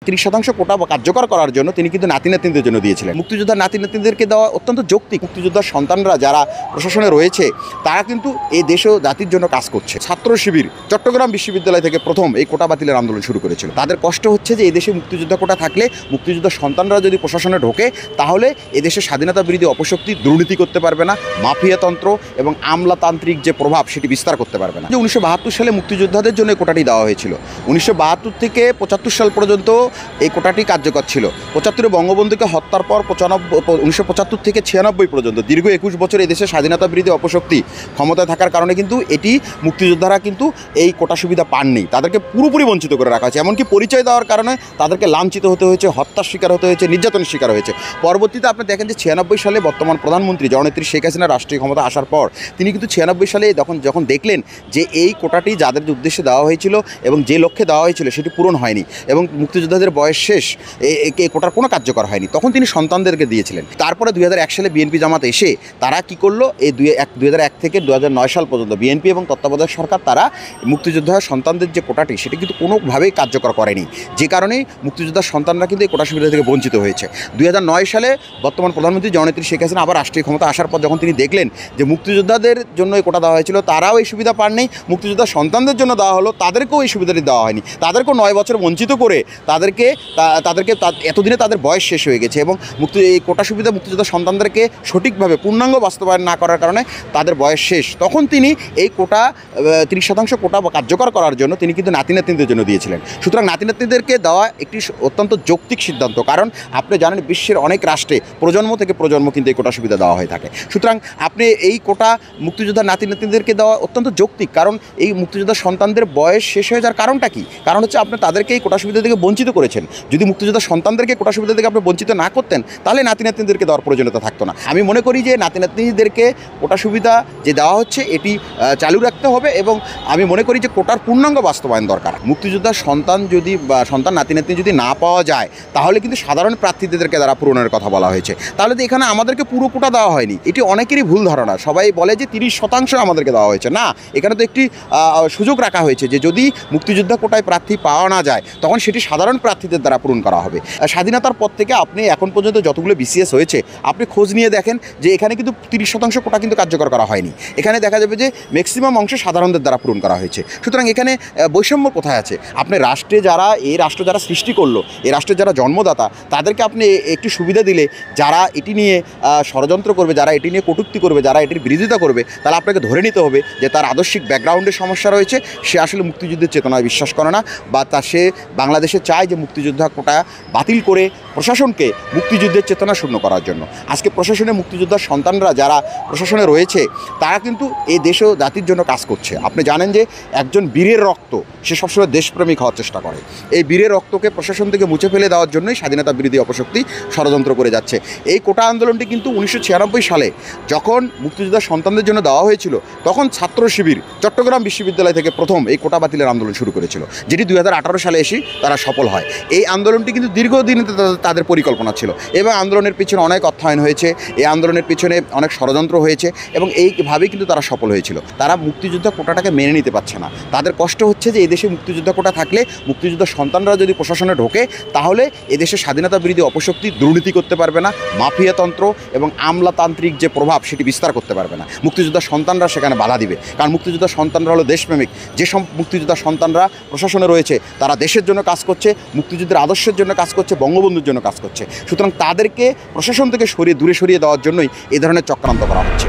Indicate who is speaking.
Speaker 1: 30% কোটা কার্যকর করার জন্য তিনি কিন্তু নাতি নাতনিদের জন্য দিয়েছিলেন। মুক্তিযোদ্ধার নাতি নাতনিদেরকে দেওয়া অত্যন্ত যৌক্তিক। মুক্তিযোদ্ধার সন্তানরা যারা প্রশাসনে রয়েছে তারা কিন্তু এই দেশ ও জাতির জন্য কাজ করছে। ছাত্র শিবির চট্টগ্রাম বিশ্ববিদ্যালয় থেকে প্রথম এই কোটা বাতিলের আন্দোলন শুরু করেছিল। তাদের কষ্ট হচ্ছে যে এই দেশে মুক্তিযোদ্ধা কোটা থাকলে মুক্তিযোদ্ধার সন্তানরা যদি প্রশাসনে ঢোকে তাহলে এদেশের স্বাধীনতা বিরোধী অপশক্তি দুর্নীতি করতে পারবে না, মাফিয়াতন্ত্র এবং আমলাতান্ত্রিক যে প্রভাব সেটি বিস্তার করতে পারবে না। যে 1972 সালে মুক্তিযোদ্ধাদের জন্য এই কোটাটি দেওয়া হয়েছিল। 1972 থেকে 75 সাল পর্যন্ত এই কোটাটি কার্যকর ছিল। 75 বঙ্গবন্ধুকে হত্যার পর 1975 থেকে 96 পর্যন্ত দীর্ঘ 21 বছর এই দেশের স্বাধীনতা বিরোধী অপশক্তি ক্ষমতায় থাকার কারণে কিন্তু এটি মুক্তিযোদ্ধারা কিন্তু এই কোটা সুবিধা পাননি। তাদেরকে পুরোপুরি বঞ্চিত করে রাখা হয়েছে। এমনকি পরিচয় দেওয়ার কারণে তাদেরকে লাঞ্ছিত হতে হয়েছে, হত্যার শিকার হতে হয়েছে, নির্যাতনের শিকার হয়েছে। পরবর্তীতে আপনি দেখেন যে 96 সালে বর্তমান প্রধানমন্ত্রী জননেত্রী শেখ হাসিনা রাষ্ট্রীয় ক্ষমতা আসার পর তিনি কিন্তু 96 সালে যখন দেখলেন যে এই কোটাটি যাদের উদ্দেশ্যে দেওয়া হয়েছিল এবং যে লক্ষ্যে দেওয়া হয়েছিল সেটি পূরণ হয়নি এবং মুক্তিযোদ্ধাদের বয়স শেষ, এই কোটার কোনো কার্যকর হয়নি, তখন তিনি সন্তানদেরকে দিয়েছিলেন। তারপরে 2001 সালে বিএনপি জামাত এসে তারা কি করলো, এই 2001 থেকে 2009 সাল পর্যন্ত বিএনপি এবং তত্ত্বাবধায়ক সরকার তারা মুক্তিযোদ্ধার সন্তানদের যে কোটাটি সেটি কিন্তু কোনোভাবেই কার্যকর করেনি। যে কারণেই মুক্তিযোদ্ধার সন্তানরা কিন্তু এই কোটা সুবিধা থেকে বঞ্চিত হয়েছে। 2009 সালে বর্তমান প্রধানমন্ত্রী জননেত্রী শেখ হাসিনা আবার রাষ্ট্রীয় ক্ষমতা আসার পর যখন তিনি দেখলেন যে মুক্তিযোদ্ধাদের জন্য এই কোটা দেওয়া হয়েছিল তারাও এই সুবিধা পাননি, মুক্তিযোদ্ধার সন্তানদের জন্য দেওয়া হলো তাদেরকেও এই সুবিধাটি দেওয়া হয়নি, তাদেরকেও 9 বছর বঞ্চিত করে তাদেরকে এতদিনে তাদের বয়স শেষ হয়ে গেছে এবং এই কোটা সুবিধা মুক্তিযোদ্ধার সন্তানদেরকে সঠিকভাবে পূর্ণাঙ্গ বাস্তবায়ন না করার কারণে তাদের বয়স শেষ। তখন তিনি এই কোটা 30% কোটা কার্যকর করার জন্য তিনি কিন্তু নাতি নাতনিদের জন্য দিয়েছিলেন। সুতরাং নাতি নাতনিদেরকে দেওয়া একটি অত্যন্ত যৌক্তিক সিদ্ধান্ত, কারণ আপনি জানেন বিশ্বের অনেক রাষ্ট্রে প্রজন্ম থেকে প্রজন্ম কিন্তু এই কোটা সুবিধা দেওয়া হয়ে থাকে। সুতরাং আপনি এই কোটা মুক্তিযোদ্ধার নাতি নাতনিদেরকে দেওয়া অত্যন্ত যৌক্তিক, কারণ এই মুক্তিযোদ্ধার সন্তানদের বয়স শেষ হয়ে যাওয়ার কারণটা কি? কারণ হচ্ছে আপনি তাদেরকে এই কোটা সুবিধা থেকে বঞ্চিত করেছেন। যদি মুক্তিযোদ্ধার সন্তানদেরকে কোটা সুবিধা থেকে আপনি বঞ্চিত না করতেন তাহলে নাতি নাতনিদেরকে দেওয়ার প্রয়োজনীয়তা থাকতো না। আমি মনে করি যে নাতি নাতনিদেরকে কোটা সুবিধা যে দেওয়া হচ্ছে এটি চালু রাখতে হবে এবং আমি মনে করি যে কোটার পূর্ণাঙ্গ বাস্তবায়ন দরকার। মুক্তিযোদ্ধার সন্তান নাতি নাতনি যদি না পাওয়া যায় তাহলে কিন্তু সাধারণ প্রার্থীদেরকে দ্বারা পূরণের কথা বলা হয়েছে, তাহলে তো এখানে আমাদেরকে পুরো কোটা দেওয়া হয়নি। এটি অনেকেরই ভুল ধারণা। সবাই বলে যে 30% আমাদেরকে দেওয়া হয়েছে। না, এখানে তো একটি সুযোগ রাখা হয়েছে যে যদি মুক্তিযোদ্ধা কোটায় প্রার্থী পাওয়া না যায় তখন সেটি সাধারণ প্রার্থীদের দ্বারা পূরণ করা হবে। স্বাধীনতার পর থেকে আপনি এখন পর্যন্ত যতগুলো বিসিএস হয়েছে আপনি খোঁজ নিয়ে দেখেন যে এখানে কিন্তু 30% কোটা কিন্তু কার্যকর করা হয়নি। এখানে দেখা যাবে যে ম্যাক্সিমাম অংশ সাধারণদের দ্বারা পূরণ করা হয়েছে। সুতরাং এখানে বৈষম্য কোথায় আছে? আপনি রাষ্ট্রে এই রাষ্ট্র যারা সৃষ্টি করলো, এই রাষ্ট্রের যারা জন্মদাতা, তাদেরকে আপনি একটি সুবিধা দিলে যারা এটি নিয়ে ষড়যন্ত্র করবে, যারা এটি নিয়ে কটূক্তি করবে, যারা এটির বিরোধিতা করবে, তাহলে আপনাকে ধরে নিতে হবে যে তার আদর্শিক ব্যাকগ্রাউন্ডের সমস্যা রয়েছে, সে আসলে মুক্তিযুদ্ধের চেতনায় বিশ্বাস করে না, বা সে বাংলাদেশে চায় যে মুক্তিযোদ্ধা কোটা বাতিল করে প্রশাসনকে মুক্তিযুদ্ধের চেতনা শূন্য করার জন্য। আজকে প্রশাসনে মুক্তিযোদ্ধার সন্তানরা যারা প্রশাসনে রয়েছে তারা কিন্তু এই দেশ ও জাতির জন্য কাজ করছে। আপনি জানেন যে একজন বীরের রক্ত সে সবসময় দেশপ্রেমিক হওয়ার চেষ্টা করে। এই বীরের রক্তকে প্রশাসন থেকে মুছে ফেলে দেওয়ার জন্যই স্বাধীনতা বিরোধী অপশক্তি ষড়যন্ত্র করে যাচ্ছে। এই কোটা আন্দোলনটি কিন্তু 1996 সালে যখন মুক্তিযোদ্ধার সন্তানদের জন্য দেওয়া হয়েছিল তখন ছাত্র শিবির চট্টগ্রাম বিশ্ববিদ্যালয় থেকে প্রথম এই কোটা বাতিলের আন্দোলন শুরু করেছিল, যেটি 2018 সালে এসে তারা সফল হয়। এই আন্দোলনটি কিন্তু দীর্ঘদিন তাদের পরিকল্পনা ছিল এবং আন্দোলনের পিছনে অনেক অর্থায়ন হয়েছে, এই আন্দোলনের পিছনে অনেক ষড়যন্ত্র হয়েছে এবং এইভাবেই কিন্তু তারা সফল হয়েছিল। তারা মুক্তিযোদ্ধা কোটাটাকে মেনে নিতে পারছে না। তাদের কষ্ট হচ্ছে যে এদেশে মুক্তিযোদ্ধা কোটা থাকলে মুক্তিযোদ্ধার সন্তানরা যদি প্রশাসনে ঢোকে তাহলে এদেশের স্বাধীনতা বিরোধী অপশক্তি দুর্নীতি করতে পারবে না, মাফিয়াতন্ত্র এবং আমলাতান্ত্রিক যে প্রভাব সেটি বিস্তার করতে পারবে না। মুক্তিযোদ্ধার সন্তানরা সেখানে বাধা দিবে, কারণ মুক্তিযোদ্ধার সন্তানরা হলো দেশপ্রেমিক। যেসব মুক্তিযোদ্ধার সন্তানরা প্রশাসনে রয়েছে তারা দেশের জন্য কাজ করছে, মুক্তিযুদ্ধের আদর্শের জন্য কাজ করছে, বঙ্গবন্ধুর জন্য কাজ করছে। সুতরাং তাদেরকে প্রশাসন থেকে দূরে সরিয়ে দেওয়ার জন্যই এই ধরনের চক্রান্ত করা হচ্ছে।